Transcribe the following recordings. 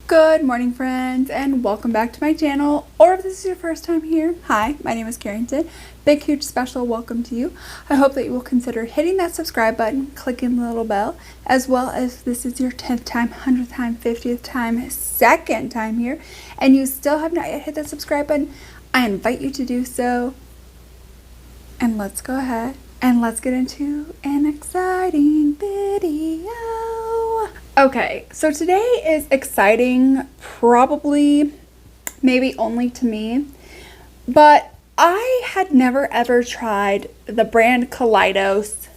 Good morning, friends, and welcome back to my channel. Or if this is your first time here, hi, my name is Carrington. Big, huge, special welcome to you. I hope that you will consider hitting that subscribe button, clicking the little bell, as well as this is your 10th time, 100th time, 50th time, second time here, and you still have not yet hit that subscribe button. I invite you to do so. And let's go ahead and let's get into an exciting video. Okay, so today is exciting, probably, maybe only to me, but I had never ever tried the brand Kaleidos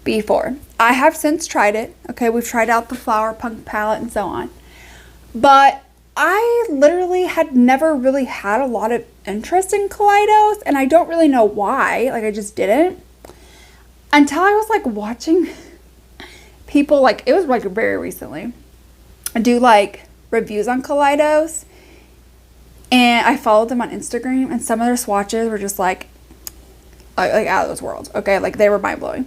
before. I have since tried it. Okay, we've tried out the Flower Punk palette and so on, but I literally had never really had a lot of interest in Kaleidos, and I don't really know why. Like, I just didn't until I was like watching people, like, it was like very recently, do like reviews on Kaleidos, and I followed them on Instagram, and some of their swatches were just like out of this world. Okay, like they were mind-blowing.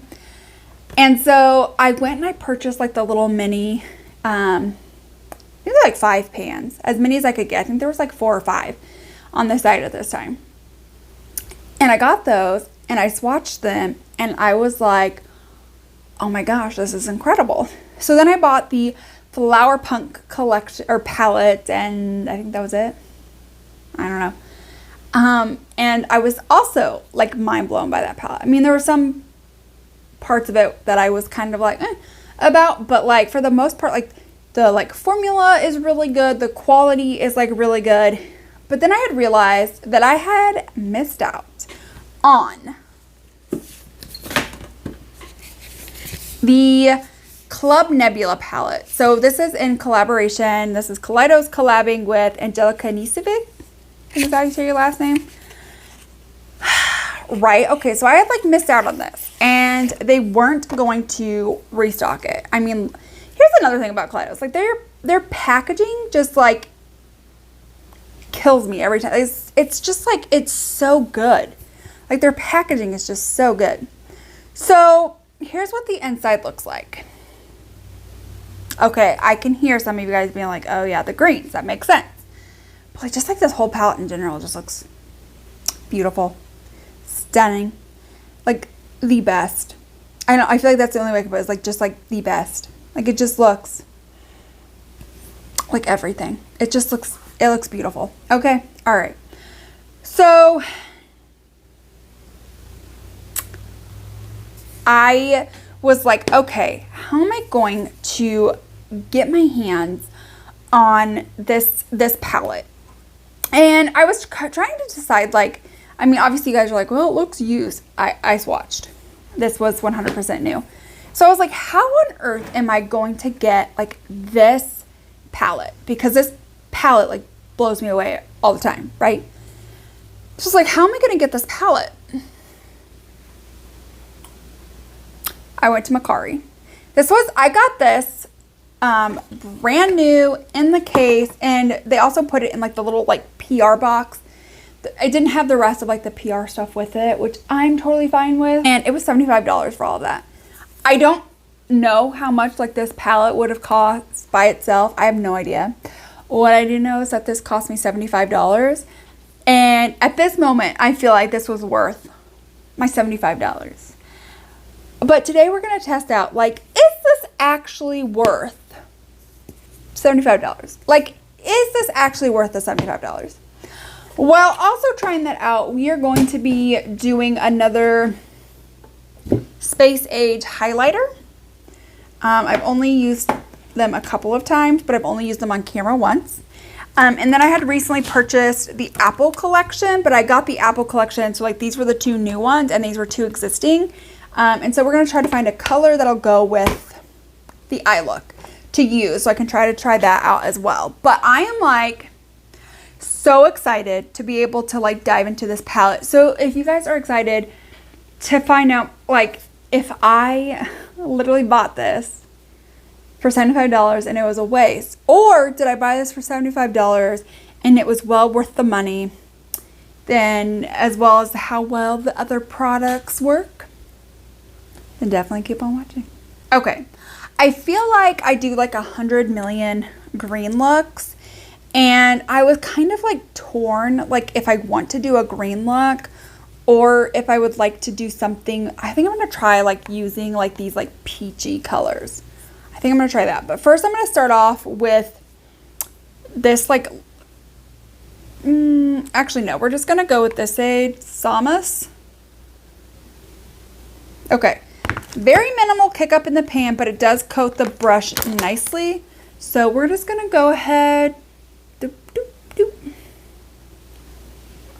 And so I went and I purchased like the little mini maybe like 5 pans, as many as I could get. I think there was like 4 or 5 on the site at this time, and I got those and I swatched them, and I was like, oh my gosh, this is incredible. So then I bought the Flower Punk collection or palette, and I think that was it. I don't know. And I was also like mind blown by that palette. I mean, there were some parts of it that I was kind of like about, but like for the most part, like the like formula is really good. The quality is like really good. But then I had realized that I had missed out on the Club Nebula palette. So this is in collaboration. This is Kaleidos collabing with Angelica Nicevic. Is that how you say your last name? Right. Okay. So I had like missed out on this, and they weren't going to restock it. I mean, here's another thing about Kaleidos. Like their packaging just like kills me every time. It's just like, it's so good. Like their packaging is just so good. So here's what the inside looks like. Okay, I can hear some of you guys being like, oh yeah, the greens, that makes sense. But like, just like this whole palette in general just looks beautiful, stunning, like the best. I know, I feel like that's the only way I can put it, is like just like the best. Like it just looks like everything. It looks beautiful. Okay, all right. So I was like, okay, how am I going to get my hands on this palette? And I was trying to decide, like, I mean, obviously you guys are like, well, it looks used. I swatched. This was 100% new. So I was like, how on earth am I going to get like this palette? Because this palette like blows me away all the time, right? So it's like, how am I going to get this palette? I went to Mercari. I got this brand new in the case, and they also put it in like the little like PR box. I didn't have the rest of like the PR stuff with it, which I'm totally fine with. And it was $75 for all of that. I don't know how much like this palette would have cost by itself. I have no idea. What I do know is that this cost me $75. And at this moment, I feel like this was worth my $75. But today we're going to test out, like, is this actually worth $75? Like, is this actually worth the $75? While also trying that out, we are going to be doing another Space Age highlighter. I've only used them a couple of times, but I've only used them on camera once. And then I had recently purchased the Apple collection, but I got the Apple collection, so like these were the 2 new ones, and these were 2 existing. And so we're going to try to find a color that'll go with the eye look to use, so I can try that out as well. But I am like so excited to be able to like dive into this palette. So if you guys are excited to find out like if I literally bought this for $75 and it was a waste, or did I buy this for $75 and it was well worth the money, then as well as how well the other products work, then definitely keep on watching. Okay, I feel like I do like 100 million green looks. And I was kind of like torn, like if I want to do a green look or if I would like to do something. I think I'm going to try like using like these like peachy colors. I think I'm going to try that. But first I'm going to start off with this like, actually no, we're just going to go with this shade, Samus. Okay, very minimal kick up in the pan, but it does coat the brush nicely. So we're just going to go ahead. Doop, doop, doop.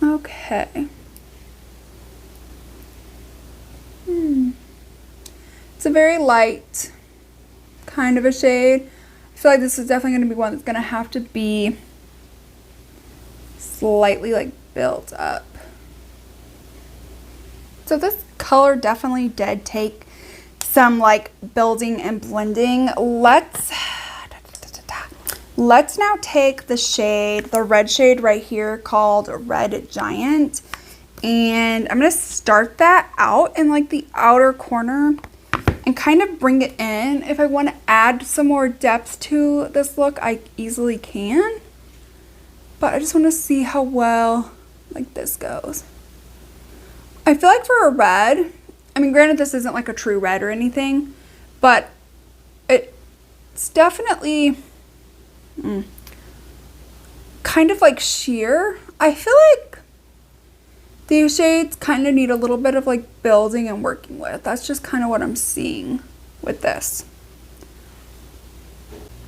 Okay. It's a very light kind of a shade. I feel like this is definitely going to be one that's going to have to be slightly like built up. So this color definitely did take some like building and blending. Let's now take the shade, the red shade right here called Red Giant, and I'm going to start that out in like the outer corner and kind of bring it in. If I want to add some more depth to this look, I easily can, but I just want to see how well like this goes. I feel like for a red, I mean, granted this isn't like a true red or anything, but it's definitely kind of like sheer. I feel like these shades kind of need a little bit of like building and working with. That's just kind of what I'm seeing with this.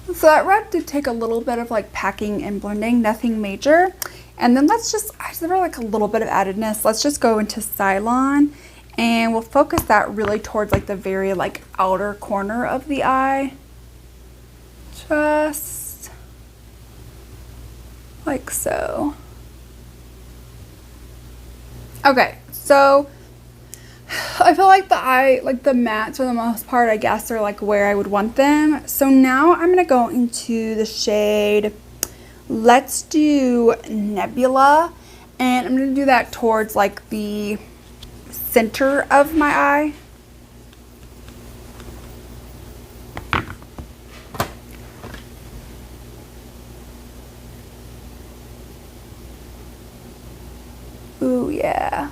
So that red did take a little bit of like packing and blending, nothing major. And then let's just, I just like a little bit of addedness. Let's just go into Cylon and we'll focus that really towards like the very like outer corner of the eye. Just like so. Okay, so I feel like the eye, like the mattes for the most part, I guess are like where I would want them. So now I'm gonna go into the shade, let's do Nebula, and I'm gonna do that towards like the center of my eye. Ooh, yeah.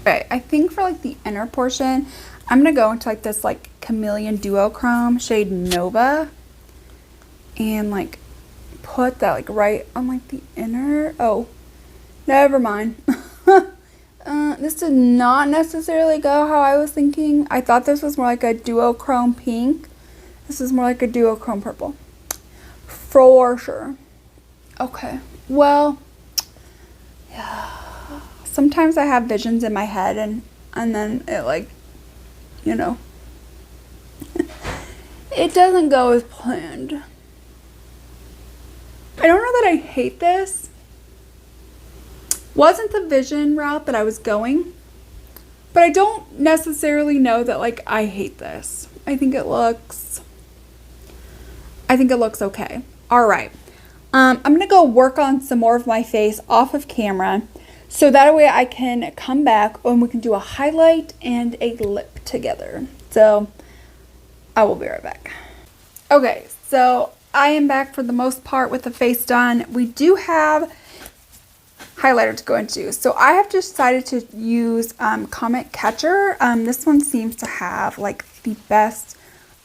Okay, I think for like the inner portion, I'm gonna go into like this like Chameleon Duochrome shade Nova and like put that like right on like the inner. Oh, never mind. This did not necessarily go how I was thinking. I thought this was more like a duochrome pink. This is more like a duochrome purple. For sure. Okay, well, yeah. Sometimes I have visions in my head and then it like, you know, it doesn't go as planned. I don't know that I hate this. Wasn't the vision route that I was going, but I don't necessarily know that like I hate this. I think it looks okay. All right. I'm gonna go work on some more of my face off of camera so that way I can come back and we can do a highlight and a lip together. So I will be right back. Okay, so I am back for the most part with the face done. We do have highlighter to go into. So I have decided to use Comet Catcher. This one seems to have like the best,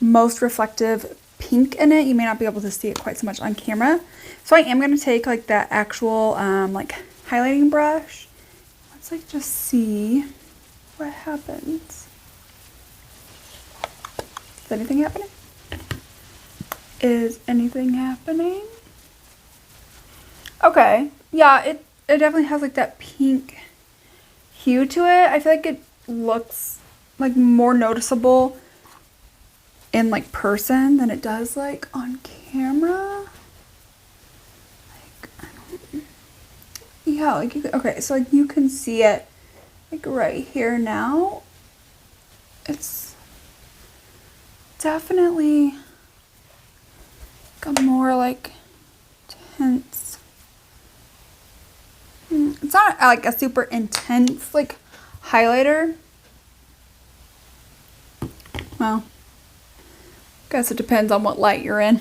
most reflective pink in it. You may not be able to see it quite so much on camera. So I am going to take like that actual like highlighting brush. Let's like just see what happens. Is anything happening? Is anything happening? Okay. Yeah, it definitely has like that pink hue to it. I feel like it looks like more noticeable in like person than it does like on camera. Like, I don't, yeah, like you can, okay, so like you can see it like right here now. It's definitely like a more like tense. It's not like a super intense like highlighter. Well, Guess it depends on what light you're in.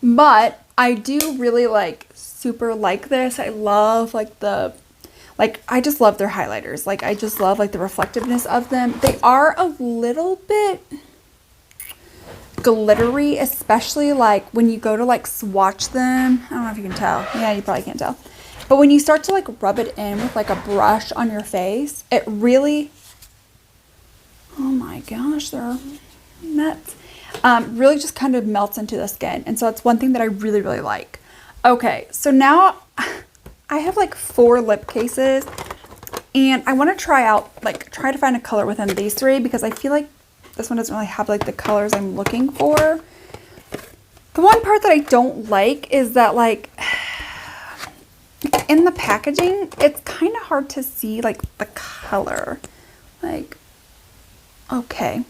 But I do really super like this. I love I just love their highlighters. Like I just love the reflectiveness of them. They are a little bit glittery, especially when you go to swatch them. I don't know if you can tell. Yeah, you probably can't tell. But when you start to rub it in with a brush on your face, it really, oh my gosh, they're nuts. Really just kind of melts into the skin. And so that's one thing that I really, really like. Okay, so now I have 4 lip cases, and I want to try to find a color within these 3 because I feel like this one doesn't really have the colors I'm looking for. The one part that I don't like is that in the packaging, it's kind of hard to see the color. Okay.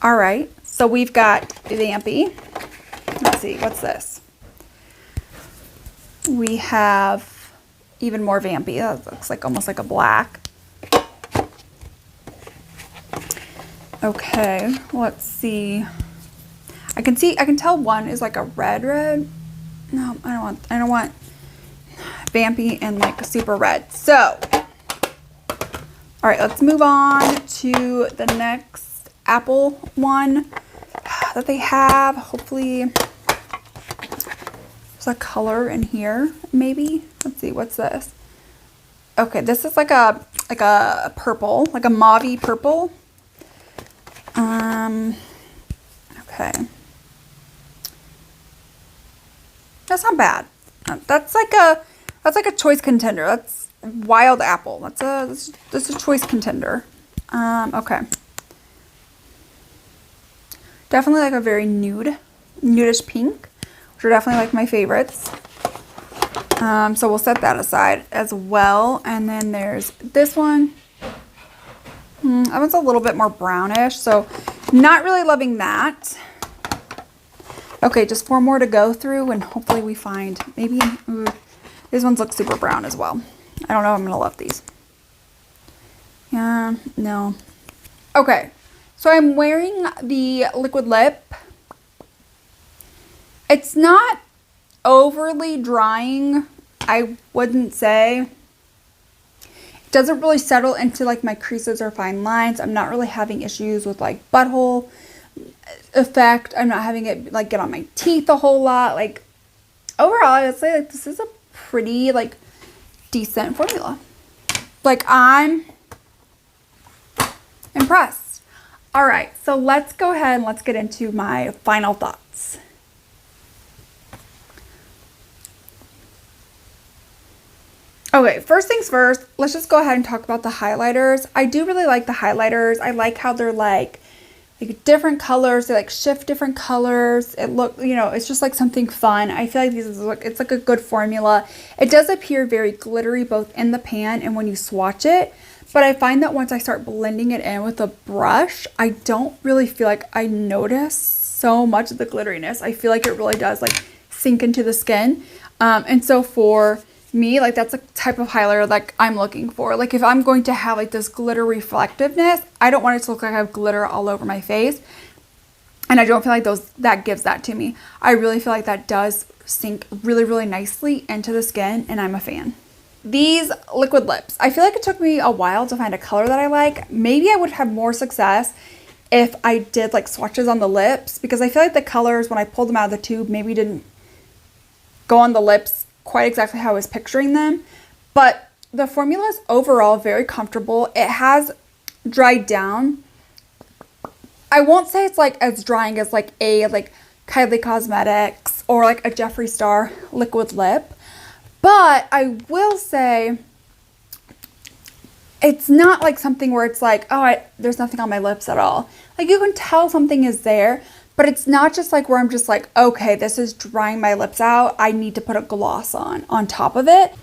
All right. So we've got Vampy. Let's see, what's this? We have even more Vampy. That looks almost like a black. Okay, let's see. I can tell one is a red. No, I don't want Vampy and super red. So, all right, let's move on to the next apple one that they have. Hopefully there's a color in here, maybe. Let's see, what's this? Okay, this is a purple, a mauve-y purple. Okay. That's not bad. That's a choice contender. That's wild apple. That's a choice contender. Okay. Definitely a very nudish pink, which are definitely my favorites. So we'll set that aside as well. And then there's this one. That one's a little bit more brownish, so not really loving that. Okay, just 4 more to go through, and hopefully we find maybe these ones look super brown as well. I don't know if I'm gonna love these. Yeah, no. Okay, so I'm wearing the liquid lip. It's not overly drying, I wouldn't say. Doesn't really settle into my creases or fine lines. I'm not really having issues with butthole effect. I'm not having it get on my teeth a whole lot. Overall, I would say this is a pretty decent formula. I'm impressed. All right, so let's go ahead and let's get into my final thoughts. Okay, first things first, let's just go ahead and talk about the highlighters. I do really like the highlighters. I like how they're different colors. They shift different colors. It it's just something fun. I feel it's a good formula. It does appear very glittery both in the pan and when you swatch it. But I find that once I start blending it in with a brush, I don't really feel I notice so much of the glitteriness. I feel it really does sink into the skin. And so for me, that's a type of highlighter I'm looking for. If I'm going to have this glitter reflectiveness, I don't want it to look like I have glitter all over my face, and I don't feel that gives that to me. I really feel that does sink really, really nicely into the skin, and I'm a fan. These liquid lips, I feel it took me a while to find a color that I like. Maybe I would have more success if I did swatches on the lips, because I feel the colors when I pulled them out of the tube maybe didn't go on the lips quite exactly how I was picturing them. But the formula is overall very comfortable. It has dried down. I won't say it's as drying as a Kylie Cosmetics or a Jeffree Star liquid lip, but I will say it's not something where it's there's nothing on my lips at all. You can tell something is there, but it's not just where I'm just okay, this is drying my lips out. I need to put a gloss on top of it.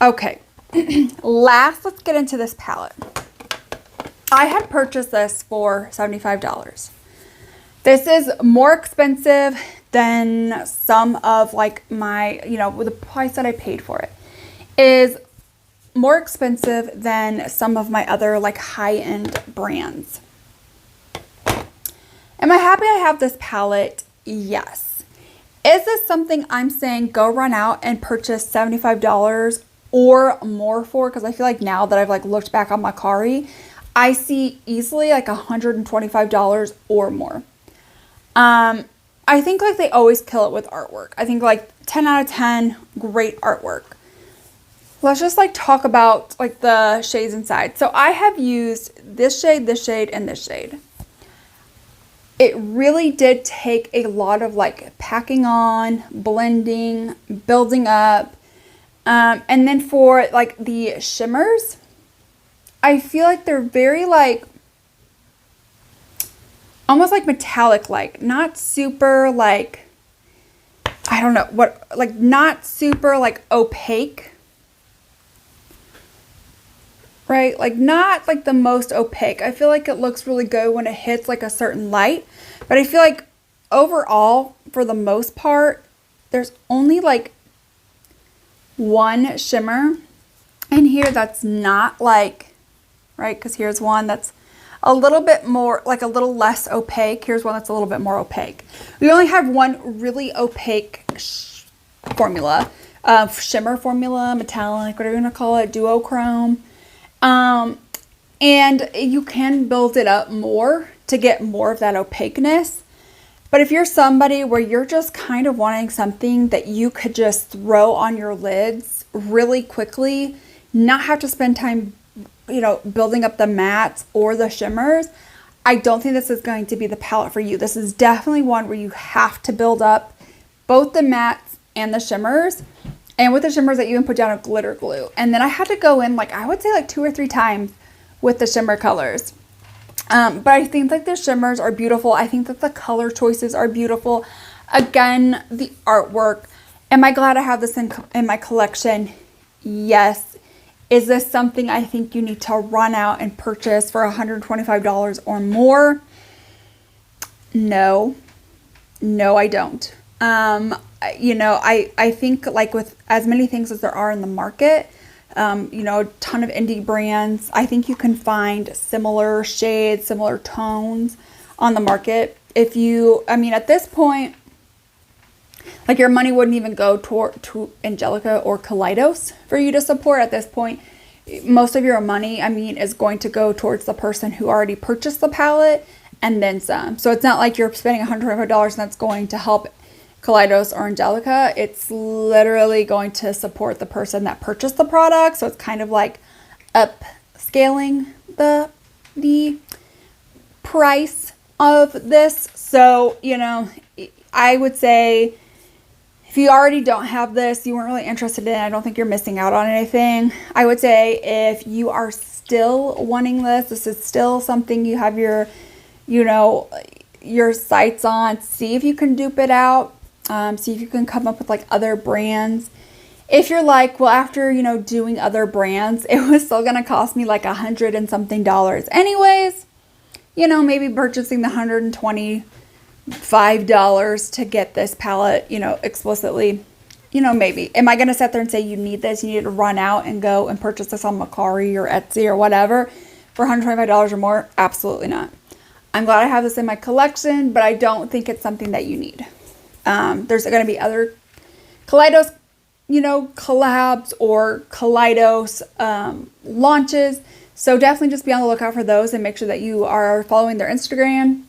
Okay, last, let's get into this palette. I had purchased this for $75. This is more expensive than some of my, the price that I paid for it is more expensive than some of my other high-end brands. Am I happy I have this palette? Yes. Is this something I'm saying go run out and purchase $75 or more for? Because I feel like now that I've like looked back on Mercari, I see easily like $125 or more. I think like they always kill it with artwork. I think like 10 out of 10, great artwork. Let's just like talk about like the shades inside. So I have used this shade, and this shade. It really did take a lot of like packing on, blending, building up. And then for like the shimmers, I feel like they're very like, almost like metallic, like not super like, I don't know what, like not super like opaque, right? Like not like the most opaque. I feel like it looks really good when it hits like a certain light, but I feel like overall, for the most part, there's only like one shimmer in here that's not like, right? Because here's one that's a little bit more, like a little less opaque. Here's one that's a little bit more opaque. We only have one really opaque formula, shimmer formula, metallic, whatever you want to call it, duochrome. And you can build it up more to get more of that opaqueness. But if you're somebody where you're just kind of wanting something that you could just throw on your lids really quickly, not have to spend time, you know, building up the mattes or the shimmers, I don't think this is going to be the palette for you. This is definitely one where you have to build up both the mattes and the shimmers. And with the shimmers that you can put down a glitter glue. And then I had to go in like, I would say like 2 or 3 times with the shimmer colors. But I think like the shimmers are beautiful. I think that the color choices are beautiful. Again, the artwork. Am I glad I have this in my collection? Yes. Is this something I think you need to run out and purchase for $125 or more? No. No, I don't. You know, I think like with as many things as there are in the market, you know, a ton of indie brands, I think you can find similar shades, similar tones on the market. If you, I mean, at this point, like your money wouldn't even go to Angelica or Kaleidos for you to support at this point. Most of your money, I mean, is going to go towards the person who already purchased the palette and then some. So it's not like you're spending $125 and that's going to help Kaleidos or Angelica. It's literally going to support the person that purchased the product. So it's kind of like upscaling the price of this. So, you know, I would say if you already don't have this, you weren't really interested in it, I don't think you're missing out on anything. I would say if you are still wanting this is still something you have your, you know, your sights on, see if you can dupe it out. See if you can come up with like other brands. If you're like, well, after, you know, doing other brands, it was still going to cost me like $100 and something anyways, you know, maybe purchasing the $125 to get this palette, you know, explicitly, you know, maybe. Am I going to sit there and say you need this, you need to run out and go and purchase this on Mercari or Etsy or whatever for $125 or more? Absolutely not. I'm glad I have this in my collection, but I don't think it's something that you need. There's going to be other Kaleidos, you know, collabs or Kaleidos launches. So definitely just be on the lookout for those and make sure that you are following their Instagram.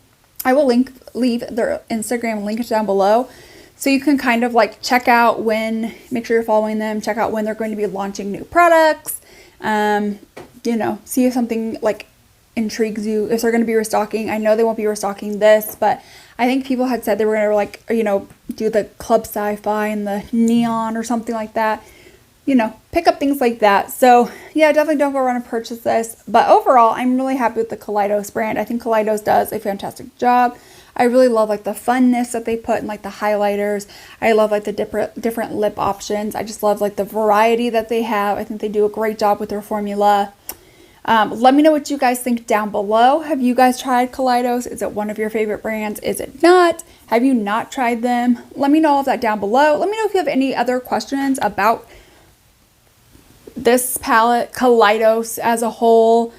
I will leave their Instagram link down below. So you can kind of like check out when, make sure you're following them, check out when they're going to be launching new products. You know, see if something like intrigues you, if they're going to be restocking. I know they won't be restocking this, but I think people had said they were going to like, you know, do the Club Sci-Fi and the neon or something like that. You know, pick up things like that. So yeah, definitely don't go around and purchase this. But overall, I'm really happy with the Kaleidos brand. I think Kaleidos does a fantastic job. I really love like the funness that they put in like the highlighters. I love like the different lip options. I just love like the variety that they have. I think they do a great job with their formula. Let me know what you guys think down below. Have you guys tried Kaleidos? Is it one of your favorite brands? Is it not? Have you not tried them? Let me know all of that down below. Let me know if you have any other questions about this palette, Kaleidos as a whole.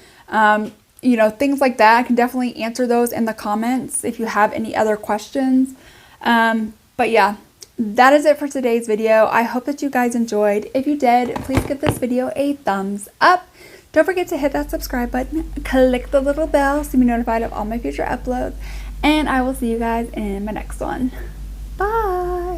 you know, things like that. I can definitely answer those in the comments if you have any other questions. But yeah, that is it for today's video. I hope that you guys enjoyed. If you did, please give this video a thumbs up. Don't forget to hit that subscribe button, click the little bell so you'll be notified of all my future uploads, and I will see you guys in my next one. Bye!